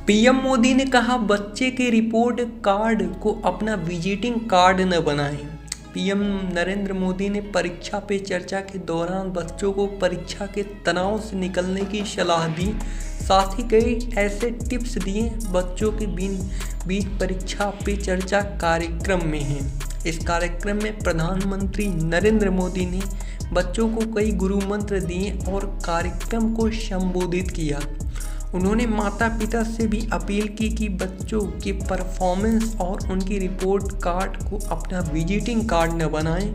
PM Modi ने कहा बच्चे के रिपोर्ट कार्ड को अपना विजिटिंग कार्ड न बनाएं। पीएम नरेंद्र मोदी ने परीक्षा पे चर्चा के दौरान बच्चों को परीक्षा के तनाव से निकलने की सलाह दी। साथ ही कई ऐसे टिप्स दिए बच्चों के बीच परीक्षा पे चर्चा कार्यक्रम में हैं। इस कार्यक्रम में प्रधानमंत्री नरेंद्र मोदी ने बच्चों को कई गुरु मंत्र दिए और कार्यक्रम को संबोधित किया। उन्होंने माता पिता से भी अपील की कि बच्चों के परफॉर्मेंस और उनकी रिपोर्ट कार्ड को अपना विजिटिंग कार्ड न बनाएं।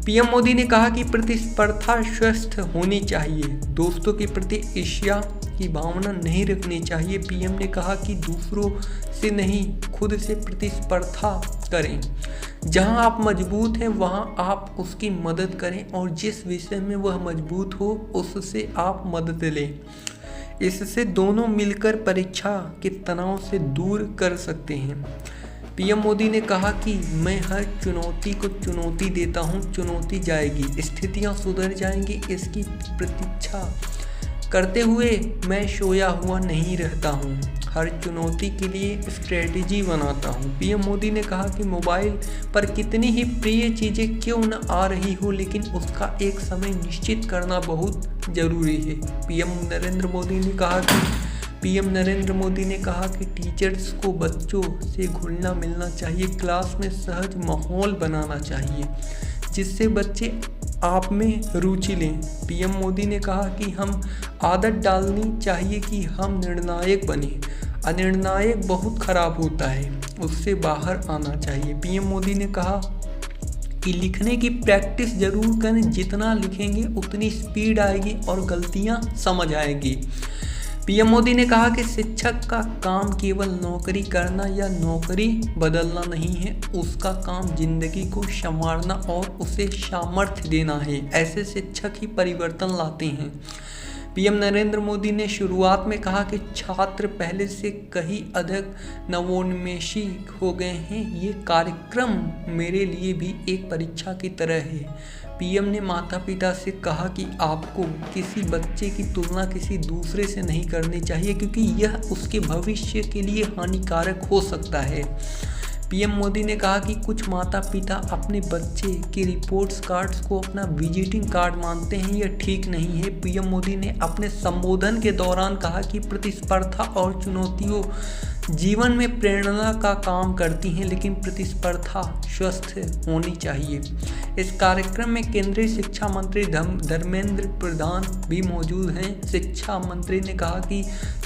पीएम मोदी ने कहा कि प्रतिस्पर्धा स्वस्थ होनी चाहिए, दोस्तों के प्रति ईर्ष्या की भावना नहीं रखनी चाहिए। पीएम ने कहा कि दूसरों से नहीं, खुद से प्रतिस्पर्धा करें। जहां आप मजबूत हैं वहां आप उसकी मदद करें और जिस विषय में वह मजबूत हो उससे आप मदद लें। इससे दोनों मिलकर परीक्षा के तनाव से दूर कर सकते हैं। पीएम मोदी ने कहा कि मैं हर चुनौती को चुनौती देता हूं, चुनौती जाएगी, स्थितियां सुधर जाएंगी, इसकी प्रतीक्षा करते हुए मैं सोया हुआ नहीं रहता हूं, हर चुनौती के लिए स्ट्रेटेजी बनाता हूं। पीएम मोदी ने कहा कि मोबाइल पर कितनी ही प्रिय चीज़ें क्यों न आ रही हो, लेकिन उसका एक समय निश्चित करना बहुत ज़रूरी है। पीएम नरेंद्र मोदी ने कहा कि टीचर्स को बच्चों से घुलना मिलना चाहिए, क्लास में सहज माहौल बनाना चाहिए जिससे बच्चे आप में रुचि लें। पीएम मोदी ने कहा कि हम आदत डालनी चाहिए कि हम निर्णायक बने, अनिर्णायक बहुत खराब होता है, उससे बाहर आना चाहिए। पीएम मोदी ने कहा कि लिखने की प्रैक्टिस जरूर करें, जितना लिखेंगे उतनी स्पीड आएगी और गलतियां समझ आएगी। पीएम मोदी ने कहा कि शिक्षक का काम केवल नौकरी करना या नौकरी बदलना नहीं है, उसका काम जिंदगी को संवारना और उसे सामर्थ्य देना है। ऐसे शिक्षक ही परिवर्तन लाते हैं। पीएम नरेंद्र मोदी ने शुरुआत में कहा कि छात्र पहले से कहीं अधिक नवोन्मेषी हो गए हैं, ये कार्यक्रम मेरे लिए भी एक परीक्षा की तरह है। पीएम ने माता पिता से कहा कि आपको किसी बच्चे की तुलना किसी दूसरे से नहीं करनी चाहिए, क्योंकि यह उसके भविष्य के लिए हानिकारक हो सकता है। पीएम मोदी ने कहा कि कुछ माता पिता अपने बच्चे के रिपोर्ट्स कार्ड्स को अपना विजिटिंग कार्ड मानते हैं, यह ठीक नहीं है। पीएम मोदी ने अपने संबोधन के दौरान कहा कि प्रतिस्पर्धा और चुनौतियों जीवन में प्रेरणा का काम करती हैं, लेकिन प्रतिस्पर्धा स्वस्थ होनी चाहिए। इस कार्यक्रम में केंद्रीय शिक्षा मंत्री धर्मेंद्र प्रधान भी मौजूद हैं। शिक्षा मंत्री ने कहा कि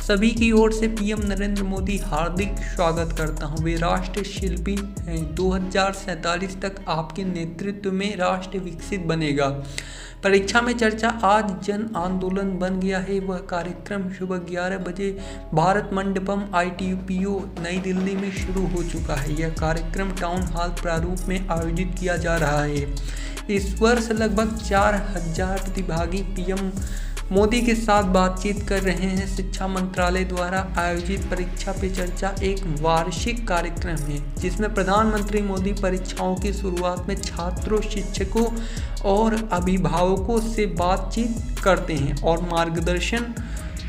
सभी की ओर से पीएम नरेंद्र मोदी हार्दिक स्वागत करता हूं। वे राष्ट्र शिल्पी हैं। 2047 तक आपके नेतृत्व में राष्ट्र विकसित बनेगा। परीक्षा में चर्चा आज जन आंदोलन बन गया है। वह कार्यक्रम सुबह 11 बजे भारत मंडपम ITPO नई दिल्ली में शुरू हो चुका है। यह कार्यक्रम टाउन हॉल प्रारूप में आयोजित किया जा रहा है। इस वर्ष लगभग 4000 प्रतिभागी पीएम मोदी के साथ बातचीत कर रहे हैं। शिक्षा मंत्रालय द्वारा आयोजित परीक्षा पे चर्चा एक वार्षिक कार्यक्रम है जिसमें प्रधानमंत्री मोदी परीक्षाओं की शुरुआत में छात्रों, शिक्षकों और अभिभावकों से बातचीत करते हैं और मार्गदर्शन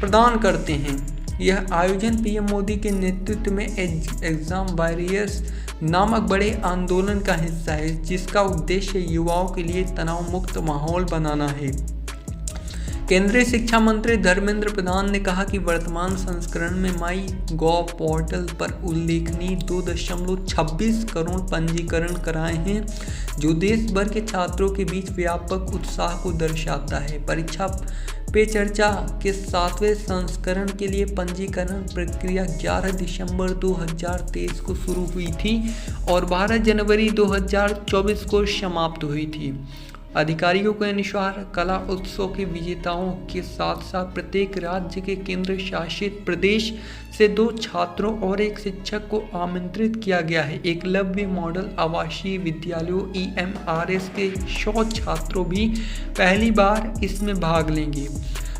प्रदान करते हैं। यह आयोजन पीएम मोदी के नेतृत्व में एग्जाम वॉरियर्स नामक बड़े आंदोलन का हिस्सा है, जिसका उद्देश्य युवाओं के लिए तनाव मुक्त माहौल बनाना है। केंद्रीय शिक्षा मंत्री धर्मेंद्र प्रधान ने कहा कि वर्तमान संस्करण में MyGov पोर्टल पर उल्लेखनीय 2.26 करोड़ पंजीकरण कराए हैं, जो देश भर के छात्रों के बीच व्यापक उत्साह को दर्शाता है। परीक्षा पे चर्चा के 7वें संस्करण के लिए पंजीकरण प्रक्रिया 11 दिसंबर 2023 को शुरू हुई थी और 12 जनवरी 2024 को समाप्त हुई थी। अधिकारियों के अनुसार कला उत्सव के विजेताओं के साथ साथ प्रत्येक राज्य के केंद्र शासित प्रदेश से 2 छात्रों और 1 शिक्षक को आमंत्रित किया गया है। एकलव्य मॉडल आवासीय विद्यालयों EMRS के 100 छात्रों भी पहली बार इसमें भाग लेंगे।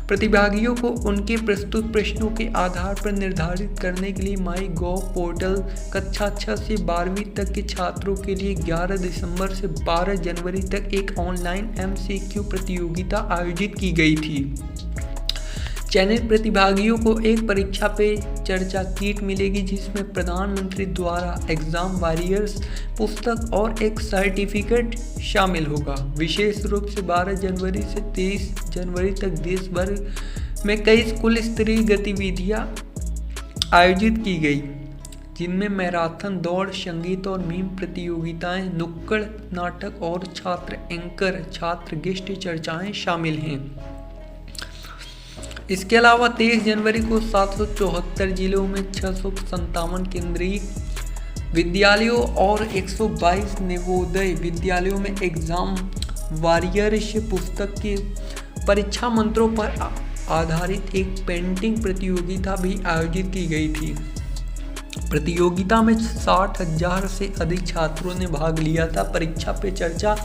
प्रतिभागियों को उनके प्रस्तुत प्रश्नों के आधार पर निर्धारित करने के लिए MyGov पोर्टल कक्षा 6 से 12वीं तक के छात्रों के लिए 11 दिसंबर से 12 जनवरी तक एक ऑनलाइन MCQ प्रतियोगिता आयोजित की गई थी। चयनित प्रतिभागियों को एक परीक्षा पे चर्चा किट मिलेगी जिसमें प्रधानमंत्री द्वारा एग्जाम वॉरियर्स पुस्तक और एक सर्टिफिकेट शामिल होगा। विशेष रूप से 12 जनवरी से 23 जनवरी तक देश भर में कई स्कूल स्तरीय गतिविधियां आयोजित की गई, जिनमें मैराथन दौड़, संगीत और मीम प्रतियोगिताएं, नुक्कड़ नाटक और छात्र एंकर, छात्र गेस्ट चर्चाएं शामिल हैं। इसके अलावा 23 जनवरी को 774 जिलों में 657 केंद्रीय विद्यालयों और 122 नवोदय विद्यालयों में एग्जाम वॉरियर्स पुस्तक के परीक्षा मंत्रों पर आधारित एक पेंटिंग प्रतियोगिता भी आयोजित की गई थी। प्रतियोगिता में 60,000 से अधिक छात्रों ने भाग लिया था। परीक्षा पे चर्चा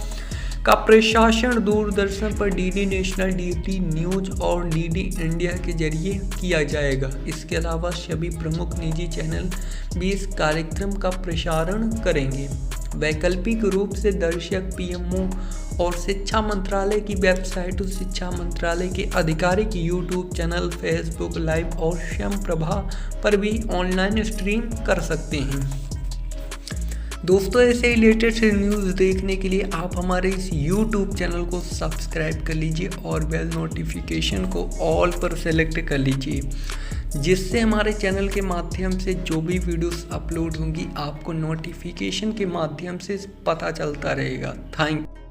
का प्रसारण दूरदर्शन पर डीडी नेशनल, डीडी न्यूज और डीडी इंडिया के जरिए किया जाएगा। इसके अलावा सभी प्रमुख निजी चैनल भी इस कार्यक्रम का प्रसारण करेंगे। वैकल्पिक रूप से दर्शक पीएमओ और शिक्षा मंत्रालय की वेबसाइट और शिक्षा मंत्रालय के आधिकारिक यूट्यूब चैनल, फेसबुक लाइव और स्वयं प्रभा पर भी ऑनलाइन स्ट्रीम कर सकते हैं। दोस्तों, ऐसे ही लेटेस्ट न्यूज़ देखने के लिए आप हमारे इस यूट्यूब चैनल को सब्सक्राइब कर लीजिए और बेल नोटिफिकेशन को ऑल पर सेलेक्ट कर लीजिए, जिससे हमारे चैनल के माध्यम से जो भी वीडियोस अपलोड होंगी आपको नोटिफिकेशन के माध्यम से पता चलता रहेगा। थैंक